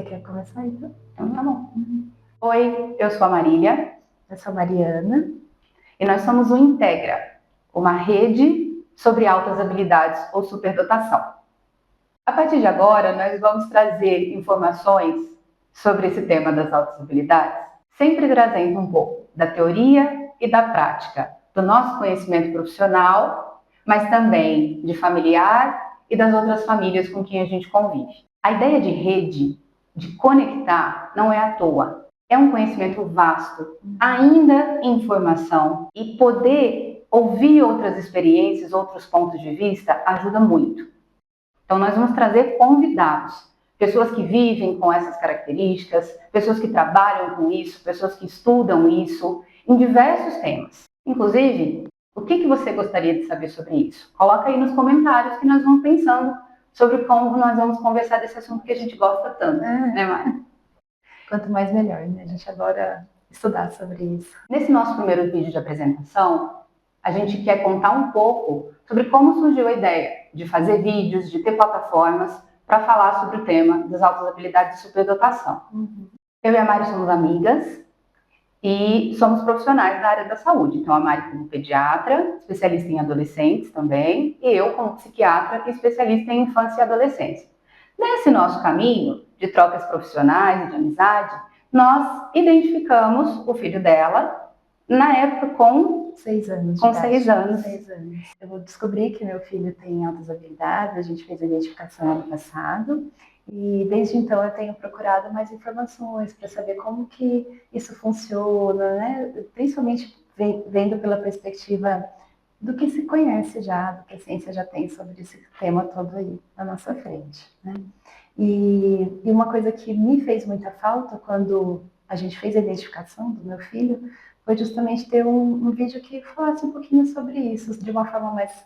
Você quer começar então? Então tá bom. Oi, eu sou a Marília. Eu sou a Mariana. E nós somos o Integra, uma rede sobre altas habilidades ou superdotação. A partir de agora, nós vamos trazer informações sobre esse tema das altas habilidades, sempre trazendo um pouco da teoria e da prática, do nosso conhecimento profissional, mas também de familiar e das outras famílias com quem a gente convive. A ideia de rede, de conectar, não é à toa. É um conhecimento vasto, ainda em formação, e poder ouvir outras experiências, outros pontos de vista, ajuda muito. Então, nós vamos trazer convidados, pessoas que vivem com essas características, pessoas que trabalham com isso, pessoas que estudam isso, em diversos temas. Inclusive, o que você gostaria de saber sobre isso? Coloca aí nos comentários que nós vamos pensando sobre como nós vamos conversar desse assunto que a gente gosta tanto, né, Mari? Quanto mais melhor, né? A gente adora estudar sobre isso. Nesse nosso primeiro vídeo de apresentação, a gente quer contar um pouco sobre como surgiu a ideia de fazer vídeos, de ter plataformas para falar sobre o tema das altas habilidades de superdotação. Eu e a Mari somos amigas e somos profissionais da área da saúde. Então, a Mari como pediatra, especialista em adolescentes também, e eu como psiquiatra e especialista em infância e adolescência. Nesse nosso caminho de trocas profissionais e de amizade, nós identificamos o filho dela, na época com 6 anos. Com 6 anos. 6 anos. Eu descobri que meu filho tem altas habilidades, a gente fez a identificação ano passado, e desde então eu tenho procurado mais informações para saber como que isso funciona, né? Principalmente vendo pela perspectiva do que se conhece já, do que a ciência já tem sobre esse tema todo aí na nossa frente, né? E uma coisa que me fez muita falta quando a gente fez a identificação do meu filho foi justamente ter um vídeo que falasse um pouquinho sobre isso, de uma forma mais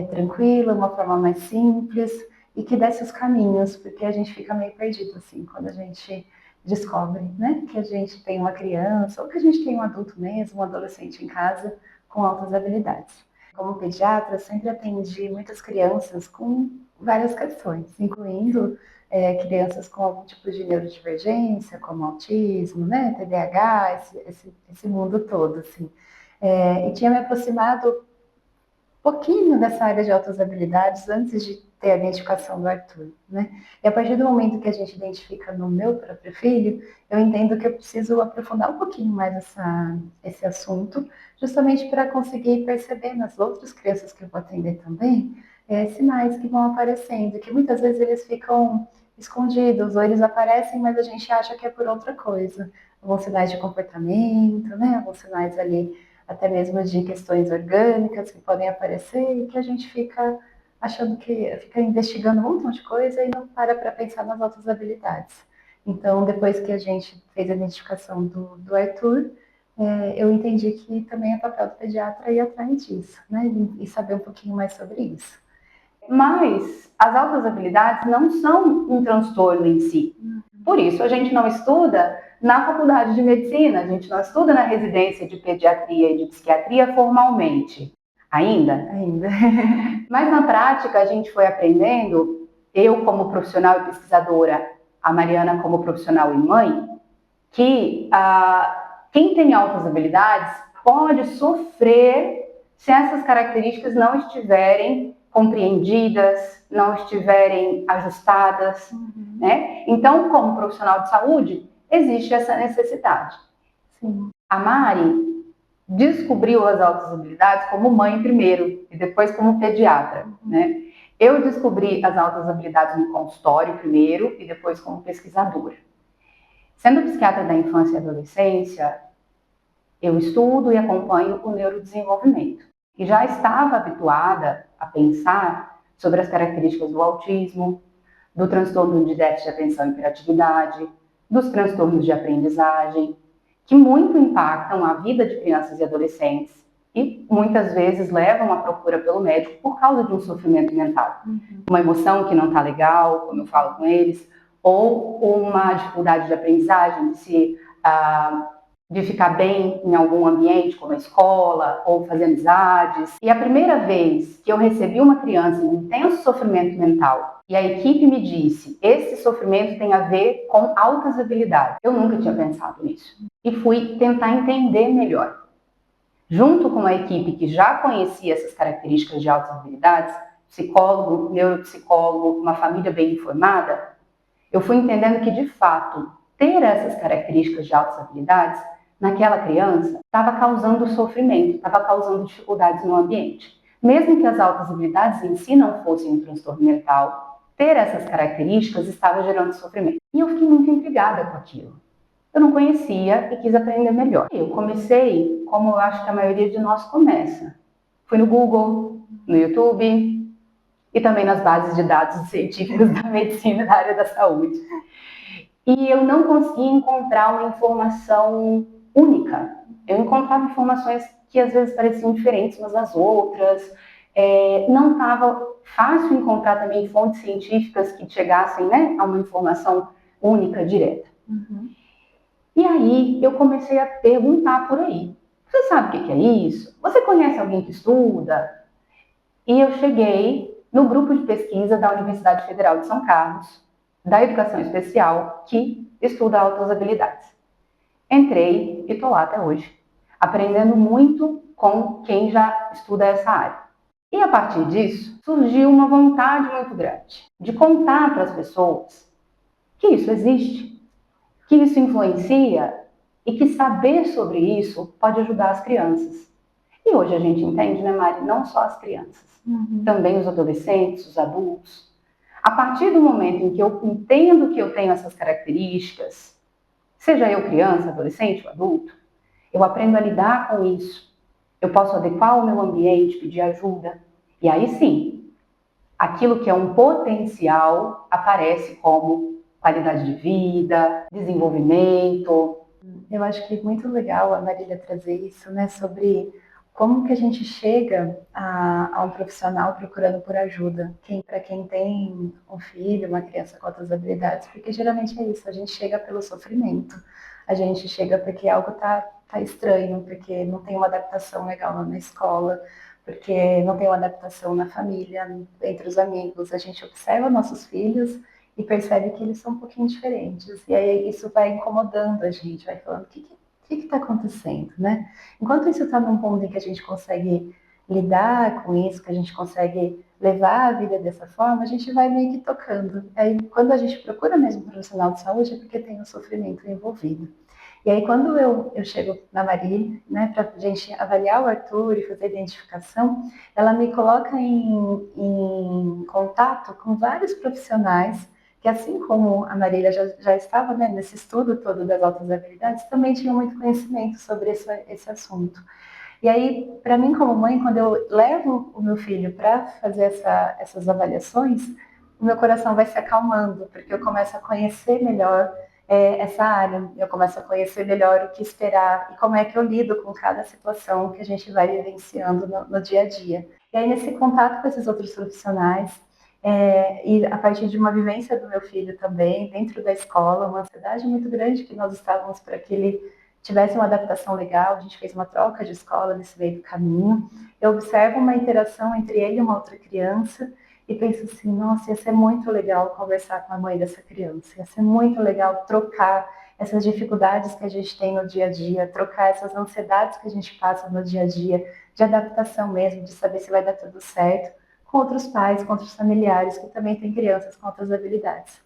tranquila, uma forma mais simples, e que desse os caminhos, porque a gente fica meio perdido, assim, quando a gente descobre, né, que a gente tem uma criança, ou que a gente tem um adulto mesmo, um adolescente em casa, com altas habilidades. Como pediatra, sempre atendi muitas crianças com várias questões, incluindo crianças com algum tipo de neurodivergência, como autismo, né, TDAH, esse mundo todo, assim. E tinha me aproximado pouquinho dessa área de altas habilidades antes de ter a identificação do Arthur, né? E a partir do momento que a gente identifica no meu próprio filho, eu entendo que eu preciso aprofundar um pouquinho mais esse assunto, justamente para conseguir perceber nas outras crianças que eu vou atender também, sinais que vão aparecendo, que muitas vezes eles ficam escondidos, ou eles aparecem, mas a gente acha que é por outra coisa. Alguns sinais de comportamento, né? Alguns sinais ali até mesmo de questões orgânicas que podem aparecer e que a gente fica achando que fica investigando um montão de coisa e não para pensar nas outras habilidades. Então, depois que a gente fez a identificação do Arthur, eu entendi que também é papel do pediatra ir atrás disso, né? E saber um pouquinho mais sobre isso. Mas as altas habilidades não são um transtorno em si. Por isso, a gente não estuda na faculdade de medicina, a gente não estuda na residência de pediatria e de psiquiatria formalmente. Ainda? Ainda. Mas na prática, a gente foi aprendendo, eu como profissional e pesquisadora, a Mariana como profissional e mãe, que quem tem altas habilidades pode sofrer se essas características não estiverem compreendidas, não estiverem ajustadas, né? Então, como profissional de saúde, existe essa necessidade. Sim. A Mari descobriu as altas habilidades como mãe primeiro e depois como pediatra, né? Eu descobri as altas habilidades no consultório primeiro e depois como pesquisadora. Sendo psiquiatra da infância e adolescência, eu estudo e acompanho o neurodesenvolvimento. E já estava habituada a pensar sobre as características do autismo, do transtorno de déficit de atenção e hiperatividade, dos transtornos de aprendizagem, que muito impactam a vida de crianças e adolescentes e muitas vezes levam à procura pelo médico por causa de um sofrimento mental. Uma emoção que não está legal, como eu falo com eles, ou uma dificuldade de aprendizagem, de ficar bem em algum ambiente, como a escola, ou fazer amizades. E a primeira vez que eu recebi uma criança em intenso sofrimento mental E a equipe me disse, esse sofrimento tem a ver com altas habilidades. Eu nunca tinha pensado nisso. E fui tentar entender melhor. Junto com uma equipe que já conhecia essas características de altas habilidades, psicólogo, neuropsicólogo, uma família bem informada, eu fui entendendo que, de fato, ter essas características de altas habilidades naquela criança estava causando sofrimento, estava causando dificuldades no ambiente. Mesmo que as altas habilidades em si não fossem um transtorno mental, ter essas características estava gerando sofrimento. E eu fiquei muito intrigada com aquilo. Eu não conhecia e quis aprender melhor. Eu comecei, como eu acho que a maioria de nós começa. Fui no Google, no YouTube e também nas bases de dados científicos da medicina e da área da saúde. E eu não conseguia encontrar uma informação única. Eu encontrava informações que às vezes pareciam diferentes umas das outras. Não estava fácil encontrar também fontes científicas que chegassem, né, a uma informação única, direta. Uhum. E aí eu comecei a perguntar por aí. Você sabe o que é isso? Você conhece alguém que estuda? E eu cheguei no grupo de pesquisa da Universidade Federal de São Carlos, da Educação Especial, que estuda altas habilidades. Entrei e estou lá até hoje, aprendendo muito com quem já estuda essa área. E a partir disso, surgiu uma vontade muito grande de contar para as pessoas que isso existe, que isso influencia e que saber sobre isso pode ajudar as crianças. E hoje a gente entende, né, Mari, não só as crianças, também os adolescentes, os adultos. A partir do momento em que eu entendo que eu tenho essas características, seja eu criança, adolescente ou adulto, eu aprendo a lidar com isso. Eu posso adequar o meu ambiente, pedir ajuda. E aí sim, aquilo que é um potencial aparece como qualidade de vida, desenvolvimento. Eu acho que é muito legal a Marília trazer isso, né, sobre como que a gente chega a um profissional procurando por ajuda, para quem tem um filho, uma criança com outras habilidades, porque geralmente é isso, a gente chega pelo sofrimento, a gente chega porque algo tá estranho, porque não tem uma adaptação legal lá na escola, porque não tem uma adaptação na família, entre os amigos, a gente observa nossos filhos e percebe que eles são um pouquinho diferentes. E aí isso vai incomodando a gente, vai falando, o que está acontecendo, né? Enquanto isso está num ponto em que a gente consegue lidar com isso, que a gente consegue levar a vida dessa forma, a gente vai meio que tocando. Aí quando a gente procura mesmo um profissional de saúde é porque tem um sofrimento envolvido. E aí, quando eu chego na Marília, né, para a gente avaliar o Arthur e fazer a identificação, ela me coloca em contato com vários profissionais que, assim como a Marília já estava, né, nesse estudo todo das altas habilidades, também tinha muito conhecimento sobre esse assunto. E aí, para mim, como mãe, quando eu levo o meu filho para fazer essas avaliações, o meu coração vai se acalmando, porque eu começo a conhecer melhor essa área, eu começo a conhecer melhor o que esperar e como é que eu lido com cada situação que a gente vai vivenciando no dia a dia. E aí, nesse contato com esses outros profissionais, e a partir de uma vivência do meu filho também, dentro da escola, uma ansiedade muito grande que nós estávamos para que ele tivesse uma adaptação legal, a gente fez uma troca de escola nesse meio do caminho, eu observo uma interação entre ele e uma outra criança, e penso assim, nossa, ia ser muito legal conversar com a mãe dessa criança, ia ser muito legal trocar essas dificuldades que a gente tem no dia a dia, trocar essas ansiedades que a gente passa no dia a dia, de adaptação mesmo, de saber se vai dar tudo certo, com outros pais, com outros familiares que também têm crianças com outras habilidades.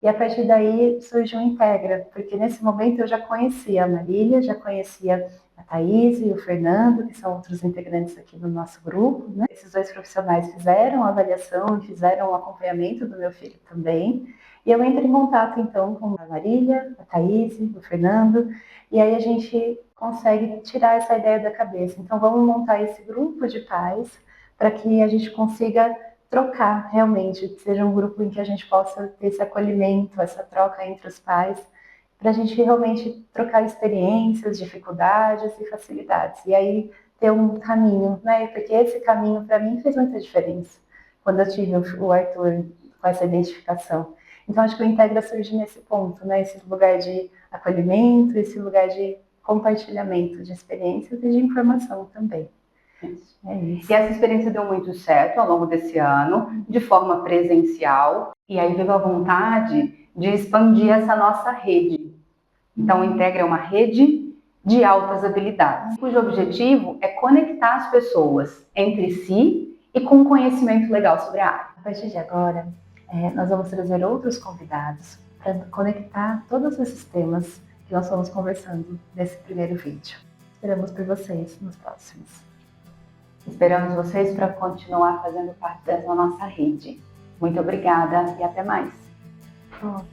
E a partir daí surgiu o Integra, porque nesse momento eu já conhecia a Marília, já conhecia a Thaís e o Fernando, que são outros integrantes aqui do nosso grupo, né? Esses dois profissionais fizeram a avaliação e fizeram o acompanhamento do meu filho também. E eu entro em contato, então, com a Marília, a Thaís, o Fernando, e aí a gente consegue tirar essa ideia da cabeça. Então, vamos montar esse grupo de pais para que a gente consiga trocar realmente, seja um grupo em que a gente possa ter esse acolhimento, essa troca entre os pais, para a gente realmente trocar experiências, dificuldades e facilidades. E aí ter um caminho, né? Porque esse caminho para mim fez muita diferença quando eu tive o Arthur com essa identificação. Então acho que o Integra surge nesse ponto, né? Esse lugar de acolhimento, esse lugar de compartilhamento de experiências e de informação também. É isso. E essa experiência deu muito certo ao longo desse ano, de forma presencial, e aí veio a vontade de expandir essa nossa rede. Então, o Integra é uma rede de altas habilidades, cujo objetivo é conectar as pessoas entre si e com um conhecimento legal sobre a área. A partir de agora, nós vamos trazer outros convidados para conectar todos esses temas que nós fomos conversando nesse primeiro vídeo. Esperamos por vocês nos próximos. Esperamos vocês para continuar fazendo parte dessa nossa rede. Muito obrigada e até mais. Bom.